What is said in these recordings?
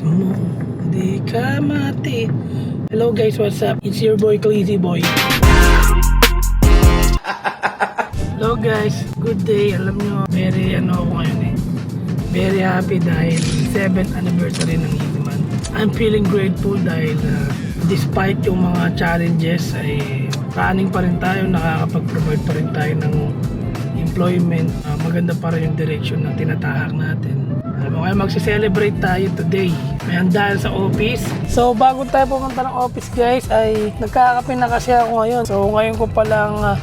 mo, di ka mati. Hello guys, what's up? It's your boy, Crazy Boy. Hello guys, good day. Alam nyo, very ako ngayon eh. Very happy dahil 7th anniversary ng Easyman. I'm feeling grateful dahil despite yung mga challenges ay running pa rin tayo, nakakapag-provide pa rin tayo ng employment. Maganda pa rin yung direction na tinatahak natin. Kaya magse-celebrate tayo today. May handaan sa office. So bago tayo pumunta ng office guys ay nagkakape na kasi ako ngayon. So ngayon ko palang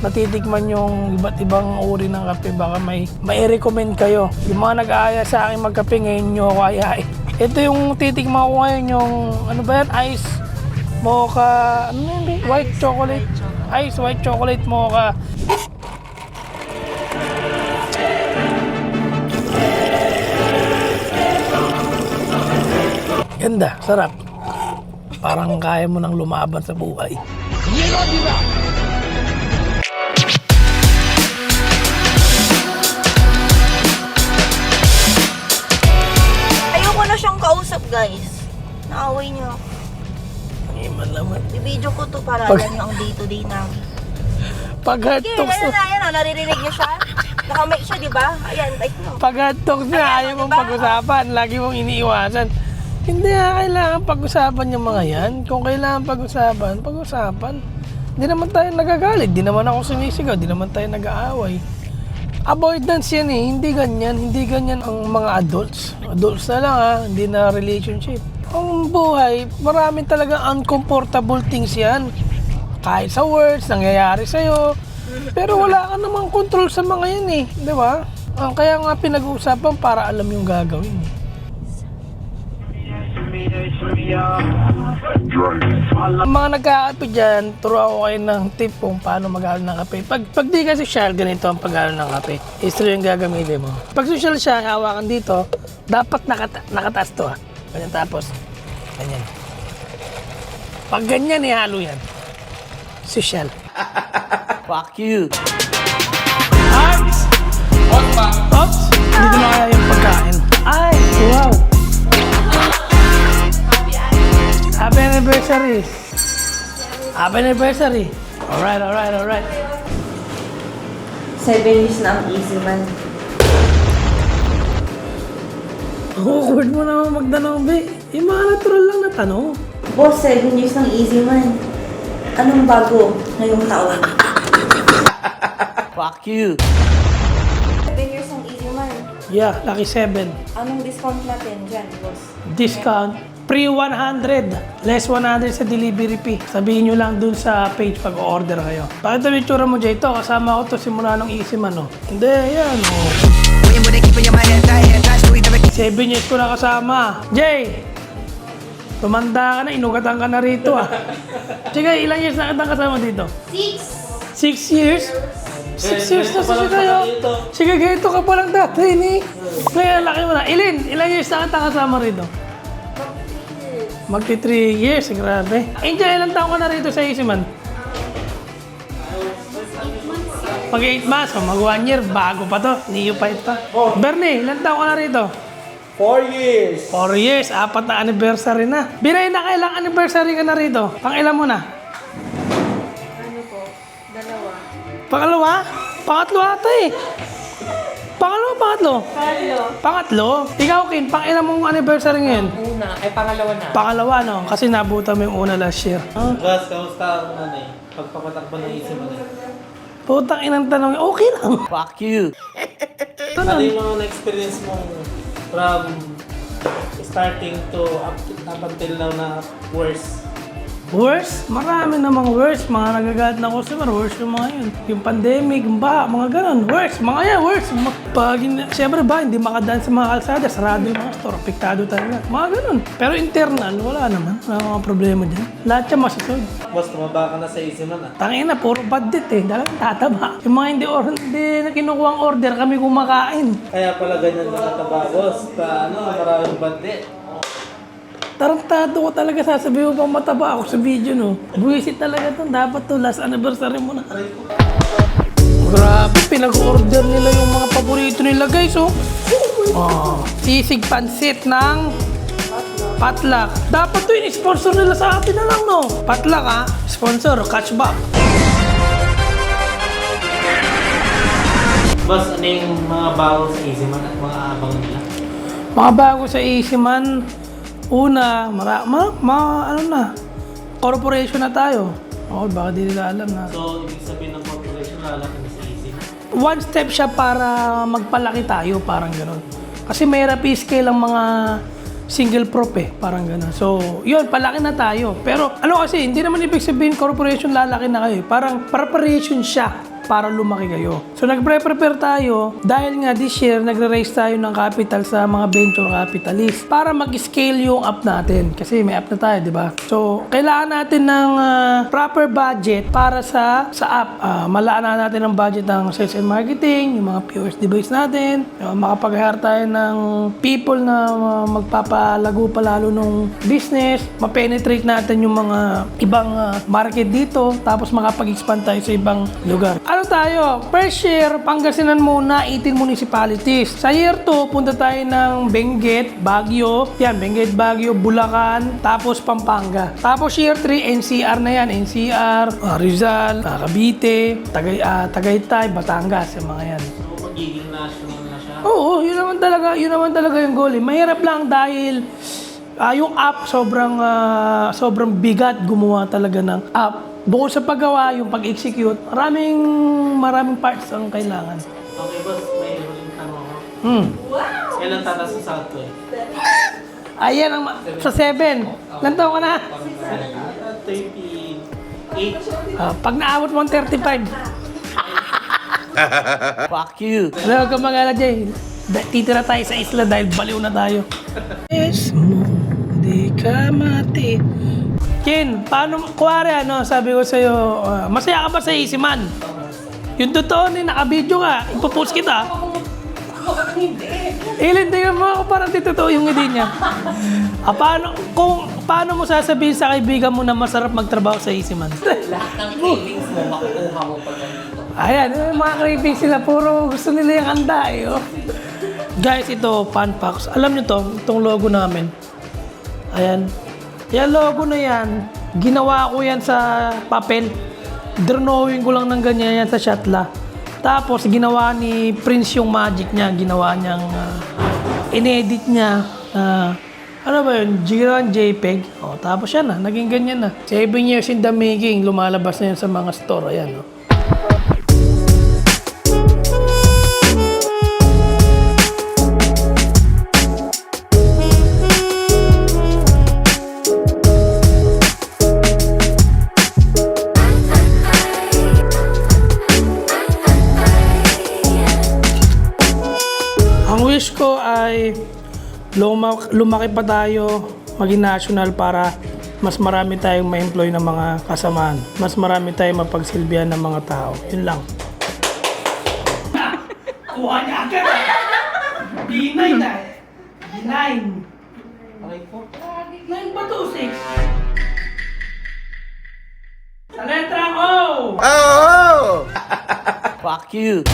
natitikman yung iba't ibang uri ng kape. Baka may recommend kayo. Yung mga nag-aaya sa akin magkape ngayon nyo ako ayain. Ito yung titikman ko ngayon yung ano ba yan? Ice mocha, ano yun? White chocolate. Ice white chocolate mocha. Ganda, sarap. Parang kaya mo nang lumaban sa buhay. Ayoko na siyang kausap, guys. Naaway niyo ako. Iman naman. I-video ko to para alam niyo ang day-to-day namin. Pag-hotdogs Okay, ayan, naririnig niyo siya. Nakamay siya, di ba? Ayan, type mo. Pag-hotdogs na ayaw mong pag-usapan. Lagi mong iniiwasan. Hindi kailangan pag-usapan yung mga yan. Kung kailangan pag-usapan, pag-usapan. Hindi naman tayo nagagalit. Hindi naman ako sumisigaw. Hindi naman tayo nag-aaway. Avoidance yan eh. Hindi ganyan. Hindi ganyan ang mga adults. Adults na lang ha. Hindi na relationship. Ang buhay, maraming talagang uncomfortable things yan. Kahit sa words, nangyayari sa'yo. Pero wala ka namang control sa mga yan eh. Di ba? Kaya nga pinag-uusapan para alam yung gagawin eh. Mga nagkakape dyan, turo ako kayo ng tip kung paano mag-aaral ng kape. Pag di ka social, ganito ang pag-aaral ng kape. Istro yung gagamitin mo. Pag social siya, hawakan dito, dapat nakataas to ha. Ganyan tapos, ganyan. Pag ganyan, ihalo yan. Social. Fuck you. Arms! Oops! Hindi na kaya yung pagkain. Ay! Wow! Happy anniversary! Happy anniversary! Alright. 7 years na ang Easyman. Awkward mo naman magtanong, be. Yung mga natural lang na tanong. Boss, 7 years ng Easyman. Anong bago ngayong taon? Fuck you. 7 years ng Easyman. Yeah, lucky 7. Anong discount natin dyan, boss? Discount. Free 100. Less 100 sa delivery fee. Sabihin nyo lang dun sa page pag o-order kayo. Bakit ito yung tsura mo, Jay? Ito, kasama ko to simula nung Easyman, no? Hindi, yan, oh. 7 years ko na kasama. Jay! Tumanda ka na, inugatan ka na rito, ah. Sige, ilang years na kitang kasama dito? 6 years? 6 years na siya kayo. Sige, ganito ka palang dati, ni. Ngayon, laki mo na. Ilang years na kitang kasama rito? Magti 3 years, grabe. Angel, ilang taon ka na rito sa Easyman? Mag 8 months, mag 1 year, bago pa to. Neophyte pa. Bernie, ilang taon ka na rito? 4 years. 4 years, 4 na anniversary na. Biray na kailang anniversary ka na rito? Pang ilan mo na? Ano po? 2. Pangalawa? Pangatlo ata eh. Pangatlo? Pangatlo? Ikaw, Kin, pang ilan mong anniversary ngayon? Pangalawa na. Pangalawa, no? Kasi nabuta mo yung una last year. Gas, kamusta ang nanay? Pagpapatakbo ng isip mo na. Putang inang tanong, okay lang. Fuck you. Ano yung mga na-experience mong from starting to up until now na worse? Worse? Marami namang worse. Mga nagagalit na customer, worse yung mga yun. Yung pandemic, yung baha, mga ganun. Worse, mga yan, worse. Siyempre ba, hindi makadaan sa mga kalsada, sarado yung mga store, apektado talaga. Mga ganun. Pero internal, wala naman. Wala mga problema dyan. Lahat yan masusod. Boss, tumaba ka na sa Easyman ah. Tangina, puro bandit eh. Dalang tataba. Yung mga hindi na kinukuha ang order, kami kumakain. Kaya pala ganyan mga taba, boss. Maraming bandit. Tarantado ko talaga, sasabihin mo pang mataba ako sa video, no? Buwisit talaga to. Dapat to, last anniversary mo na. Grabe, pinag-order nila yung mga paborito nila, guys, oh. Sisig pansit ng Potluck. Dapat to yung sponsor nila sa atin na lang, no? Potluck, ha? Sponsor, Catchback. Boss, ano yung mga bago sa Easyman at mga abang nila? Mga bago sa Easyman, una, ano na, corporation na tayo. Okay, baka di nila alam na. So, ibig sabihin ng corporation, lalaki na sa Easyman. One step siya para magpalaki tayo, parang gano'n. Kasi mahirap i-scale ang mga single prop parang gano'n. So, yun, palaki na tayo. Pero ano kasi, hindi naman ibig sabihin corporation lalaki na kayo. Parang preparation siya para lumaki kayo. So, nagpre-prepare tayo dahil nga this year, nagre-raise tayo ng capital sa mga venture capitalist para mag-scale yung app natin. Kasi may app na tayo, di ba? So, kailangan natin ng proper budget para sa app. Malaan natin ng budget ng sales and marketing, yung mga POS device natin, makapag-hire tayo ng people na magpapalago pa lalo nung business, ma-penetrate natin yung mga ibang market dito, tapos makapag-expand tayo sa ibang lugar. Ano tayo? First year, Pangasinan muna, 18 municipalities. Sa year 2, punta tayo ng Benguet, Baguio. Yan, Benguet, Baguio, Bulacan, tapos Pampanga. Tapos year 3, NCR na yan. NCR, Rizal, Cavite, Tagaytay, Batangas, yung mga yan. So, magiging national na siya? Oo, yun naman talaga yung goal. Mahirap lang dahil yung app sobrang bigat gumawa talaga ng app. Bukod sa paggawa, yung pag-execute, maraming parts ang kailangan. Okay, boss, may huling tanong ako. Kailan tatas sa Salto eh? Ayan, sa 7. Ilan taon ka na? 38. Pag naabot mo ang 35. Fuck you. Huwag ka mag-alala, Jay. Titira tayo sa isla dahil baliw na tayo. Yes mo, di ka mati. Ken, paano, kuwari sabi ko sa'yo, masaya ka ba sa Easyman? Yung totoo naka-video ka, ipopost kita. Hindi mo ako parang di totoo yung hindi niya. Paano mo sasabihin sa kaibigan mo na masarap magtrabaho sa Easyman? Lahat ng cravings mo, makukuha mo pag nandito. Ayan, mga cravings sila, puro gusto nila yung handa oh. Guys, ito, fun facts. Alam nyo itong logo namin. Ayan. Yung logo na yan, ginawa ko yan sa papel. Drawing ko lang ng ganyan yan sa Shatla. Tapos, ginawa ni Prince yung magic niya. Ginawa niyang, inedit niya. Ano ba yun? Ginawa JPEG. O, tapos yan naging ganyan na. 7 years in the making, lumalabas na yan sa mga store. Ayan, no? Ang wish ko ay lumaki pa tayo, maging national para mas marami tayong ma-employ ng mga kasamaan. Mas marami tayong mapagsilbihan ng mga tao. Yun lang. Kuha niya agad! B9 na eh. B9. Okay po. 9 ba to? 6? Sa letrang O! Fuck you.